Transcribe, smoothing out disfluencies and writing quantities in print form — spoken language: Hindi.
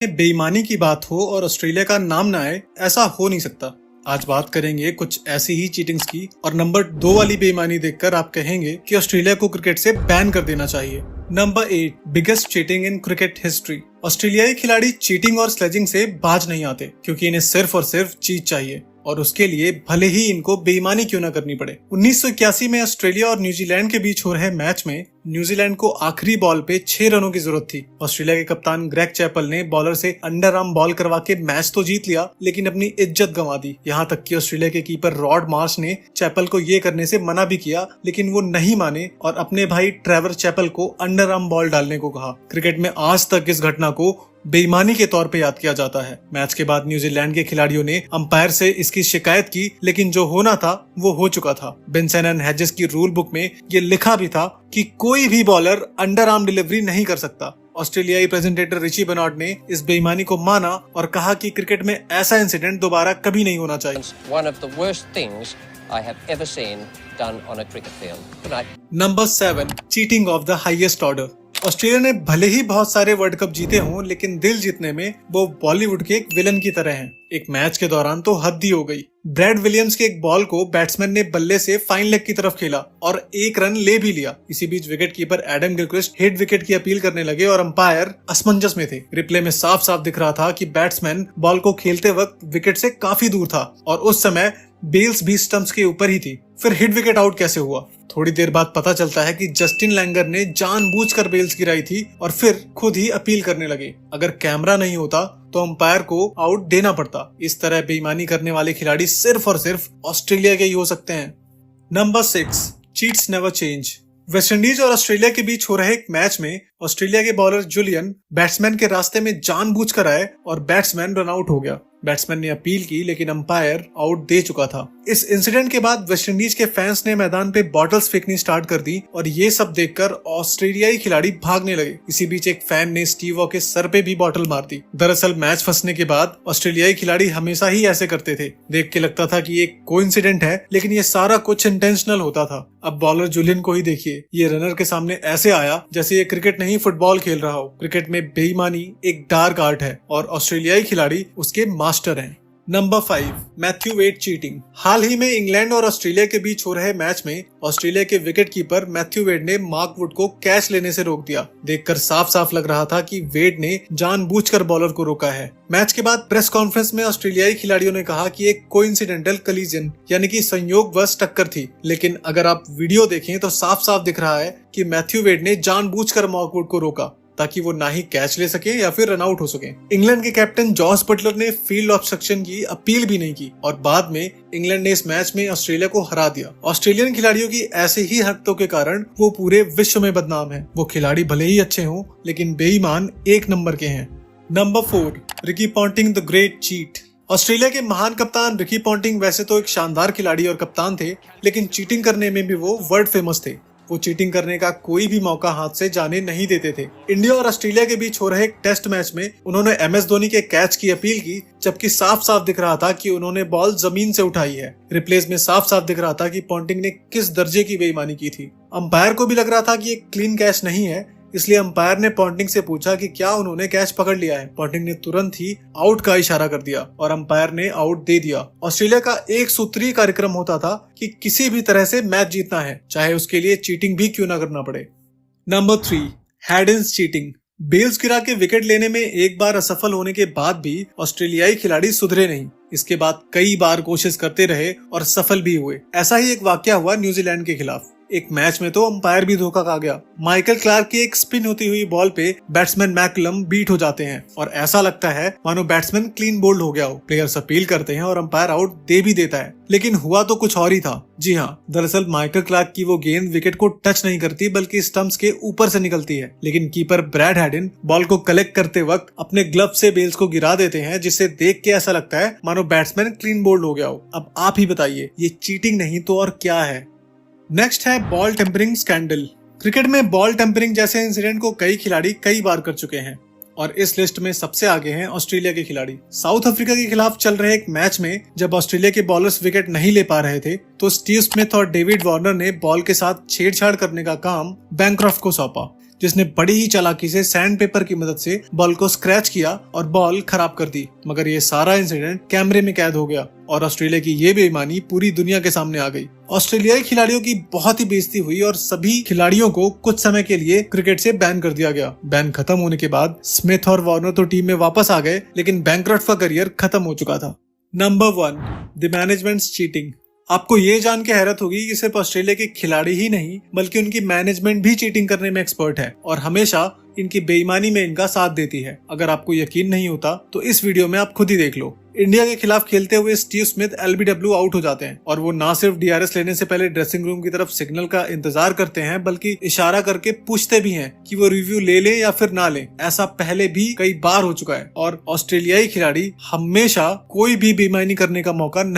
बेईमानी की बात हो और ऑस्ट्रेलिया का नाम ना आए, ऐसा हो नहीं सकता। आज बात करेंगे कुछ ऐसी ही चीटिंग्स की और नंबर 2 वाली बेईमानी देखकर आप कहेंगे कि ऑस्ट्रेलिया को क्रिकेट से बैन कर देना चाहिए। Number 8 biggest cheating in cricket history. ऑस्ट्रेलियाई खिलाड़ी चीटिंग और स्लेजिंग से बाज नहीं आते क्योंकि इन्हें सिर्फ और सिर्फ जीत चाहिए और उसके लिए भले ही इनको बेईमानी क्यों न करनी पड़े। 1981 में ऑस्ट्रेलिया और न्यूजीलैंड के बीच हो रहे मैच में न्यूजीलैंड को आखिरी बॉल पे 6 रनों की जरूरत थी। ऑस्ट्रेलिया के कप्तान ग्रेग चैपल ने बॉलर से अंडर आर्म बॉल करवा के मैच तो जीत लिया, लेकिन अपनी इज्जत गंवा दी। यहाँ तक कि ऑस्ट्रेलिया के कीपर रॉड मार्श ने चैपल को ये करने से मना भी किया, लेकिन वो नहीं माने और अपने भाई ट्रेवर चैपल को अंडर आर्म बॉल डालने को कहा। क्रिकेट में आज तक इस घटना को बेईमानी के तौर पे याद किया जाता है। मैच के बाद न्यूजीलैंड के खिलाड़ियों ने अंपायर से इसकी शिकायत की, लेकिन जो होना था वो हो चुका था। बेंसन एंड हेजेस की रूल बुक में ये लिखा भी था कि कोई भी बॉलर अंडर आर्म डिलीवरी नहीं कर सकता। ऑस्ट्रेलियाई प्रेजेंटेटर रिची बेनॉट ने इस बेईमानी को माना और कहा कि क्रिकेट में ऐसा इंसिडेंट दोबारा कभी नहीं होना चाहिए। Number 7 cheating of the highest order. Australia ने भले ही बहुत सारे वर्ल्ड कप जीते हों, लेकिन दिल जीतने में वो बॉलीवुड के एक विलन की तरह हैं। एक मैच के दौरान तो हद ही हो गई। ब्रैड विलियम्स के एक बॉल को बैट्समैन ने बल्ले से फाइन लेग की तरफ खेला और 1 रन ले भी लिया। इसी बीच wicket keeper Adam Gilchrist hit wicket की अपील करने लगे और अंपायर असमंजस में थे। रिप्ले में साफ साफ दिख रहा था कि बैट्समैन बॉल को खेलते वक्त विकेट से काफी दूर था और उस समय बेल्स भी स्टंप्स के ऊपर ही थी। फिर हिट विकेट आउट कैसे हुआ? थोड़ी देर बाद पता चलता है कि जस्टिन लैंगर ने जानबूझकर बेल्स गिराई थी और फिर खुद ही अपील करने लगे। अगर कैमरा नहीं होता तो अंपायर को आउट देना पड़ता। इस तरह बेईमानी करने वाले खिलाड़ी सिर्फ और सिर्फ ऑस्ट्रेलिया के ही हो सकते हैं। Number 6 cheats never change. West Indies और ऑस्ट्रेलिया के बीच हो रहे एक मैच में ऑस्ट्रेलिया के बॉलर जूलियन बैट्समैन के रास्ते में जानबूझकर आए और बैट्समैन रन आउट हो गया। बैट्समैन ने अपील की, लेकिन अंपायर आउट दे चुका था। इस इंसिडेंट के बाद वेस्टइंडीज के फैंस ने मैदान पे बॉटल्स फेंकनी स्टार्ट कर दी और ये सब देखकर ऑस्ट्रेलियाई खिलाड़ी भागने लगे। इसी बीच एक फैन ने स्टीव वॉ के सर पे भी बॉटल मार दी। दरअसल मैच फंसने के बाद ऑस्ट्रेलियाई खिलाड़ी हमेशा ही ऐसे करते थे। देख के लगता था कि ये कोइंसिडेंट है, लेकिन ये सारा कुछ इंटेंशनल होता था। अब बॉलर जूलियन को ही देखिए, ये रनर के सामने ऐसे आया जैसे ये क्रिकेट नहीं फुटबॉल खेल रहा हो। क्रिकेट में बेईमानी एक डार्क आर्ट है और ऑस्ट्रेलियाई खिलाड़ी उसके मास्टर हैं। Number 5 Matthew Wade cheating. हाल ही में इंग्लैंड और ऑस्ट्रेलिया के बीच हो रहे मैच में ऑस्ट्रेलिया के विकेट कीपर मैथ्यू वेड ने मार्क वुड को कैच लेने से रोक दिया। देखकर साफ साफ लग रहा था कि वेड ने जानबूझकर बॉलर को रोका है। मैच के बाद प्रेस कॉन्फ्रेंस में ऑस्ट्रेलियाई खिलाड़ियों ने कहा कि एक कोइंसिडेंटल कलीजन यानी कि संयोगवश टक्कर थी, लेकिन अगर आप वीडियो देखें तो साफ साफ दिख रहा है कि मैथ्यू वेड ने जानबूझकर मार्क वुड को रोका ताकि वो ना ही कैच ले सके या फिर रन आउट हो सके। इंग्लैंड के कैप्टन जॉस बटलर ने फील्ड ऑब्स्ट्रक्शन की अपील भी नहीं की और बाद में इंग्लैंड ने इस मैच में ऑस्ट्रेलिया को हरा दिया। ऑस्ट्रेलियन खिलाड़ियों की ऐसे ही हरकतों के कारण वो पूरे विश्व में बदनाम है। वो खिलाड़ी भले ही अच्छे हों, लेकिन बेईमान 1 नंबर के हैं। Number 4 Ricky Ponting the great cheat. Australia के महान कप्तान रिकी पॉन्टिंग वैसे तो एक शानदार खिलाड़ी और कप्तान थे, लेकिन चीटिंग करने में भी वो वर्ल्ड फेमस थे। वो चीटिंग करने का कोई भी मौका हाथ से जाने नहीं देते थे। इंडिया और ऑस्ट्रेलिया के बीच हो रहे एक टेस्ट मैच में उन्होंने MS धोनी के कैच की अपील की, जबकि साफ साफ दिख रहा था कि उन्होंने बॉल जमीन से उठाई है। रिप्लेस में साफ साफ दिख रहा था कि पॉन्टिंग ने किस दर्जे की बेईमानी की थी। अंपायर को भी लग रहा था कि ये क्लीन कैच नहीं है, इसलिए अंपायर ने पॉन्टिंग से पूछा कि क्या उन्होंने कैच पकड़ लिया है। पॉन्टिंग ने तुरंत ही आउट का इशारा कर दिया और अंपायर ने आउट दे दिया। ऑस्ट्रेलिया का एक सूत्रीय कार्यक्रम होता था कि किसी भी तरह से मैच जीतना है, चाहे उसके लिए चीटिंग भी क्यों ना करना पड़े। Number 3 हैडिन्स cheating. बेल्स गिरा के विकेट लेने में एक बार असफल होने के बाद भी ऑस्ट्रेलियाई खिलाड़ी सुधरे नहीं। इसके बाद कई बार कोशिश करते रहे और सफल भी हुए। ऐसा ही एक वाकया हुआ न्यूजीलैंड के खिलाफ। एक मैच में तो अंपायर भी धोखा खा गया। माइकल क्लार्क की एक स्पिन होती हुई बॉल पे बैट्समैन मैकलम बीट हो जाते हैं और ऐसा लगता है मानो बैट्समैन क्लीन बोल्ड हो गया हो। प्लेयर्स अपील करते हैं और अंपायर आउट दे भी देता है, लेकिन हुआ तो कुछ और ही था। जी हाँ, दरअसल माइकल क्लार्क की वो गेंद विकेट को टच नहीं करती बल्कि स्टंप्स के ऊपर से निकलती है, लेकिन कीपर ब्रैड हैडिन बॉल को कलेक्ट करते वक्त अपने ग्लव से बेल्स को गिरा देते हैं, जिससे देख के ऐसा लगता है मानो बैट्समैन क्लीन बोल्ड हो गया हो। अब आप ही बताइए, ये चीटिंग नहीं तो और क्या है? नेक्स्ट है बॉल टेम्परिंग स्कैंडल। क्रिकेट में बॉल टेम्परिंग जैसे इंसिडेंट को कई खिलाड़ी कई बार कर चुके हैं और इस लिस्ट में सबसे आगे हैं ऑस्ट्रेलिया के खिलाड़ी। साउथ अफ्रीका के खिलाफ चल रहे एक मैच में जब ऑस्ट्रेलिया के बॉलर्स विकेट नहीं ले पा रहे थे तो स्टीव स्मिथ और डेविड वार्नर ने बॉल के साथ छेड़छाड़ करने का काम बैनक्रॉफ्ट को सौंपा। जिसने बड़ी ही चालाकी से सैंड पेपर की मदद से बॉल को स्क्रैच किया और बॉल खराब कर दी। मगर ये सारा इंसिडेंट कैमरे में कैद हो गया और ऑस्ट्रेलिया की ये बेईमानी पूरी दुनिया के सामने आ गई। ऑस्ट्रेलियाई खिलाड़ियों की बहुत ही बेइज्जती हुई और सभी खिलाड़ियों को कुछ समय के लिए क्रिकेट से बैन कर दिया गया। बैन खत्म होने के बाद स्मिथ और वार्नर तो टीम में वापस आ गए, लेकिन बैंक्रॉफ्ट का करियर खत्म हो चुका था। Number 1, the managements cheating. आपको ये जान के हैरत होगी कि सिर्फ ऑस्ट्रेलिया के खिलाड़ी ही नहीं बल्कि उनकी मैनेजमेंट भी चीटिंग करने में एक्सपर्ट है और हमेशा इनकी बेईमानी में इनका साथ देती है। अगर आपको यकीन नहीं होता तो इस वीडियो में आप खुद ही देख लो। इंडिया के खिलाफ खेलते हुए स्टीव स्मिथ LBW आउट हो जाते हैं और वो ना सिर्फ DRS लेने से पहले ड्रेसिंग रूम की तरफ सिग्नल का इंतजार करते हैं बल्कि इशारा करके पूछते भी हैं कि वो रिव्यू ले ले या फिर ना ले। ऐसा पहले भी कई बार हो चुका है और ऑस्ट्रेलियाई खिलाड़ी हमेशा कोई भी बेईमानी करने का मौका नहीं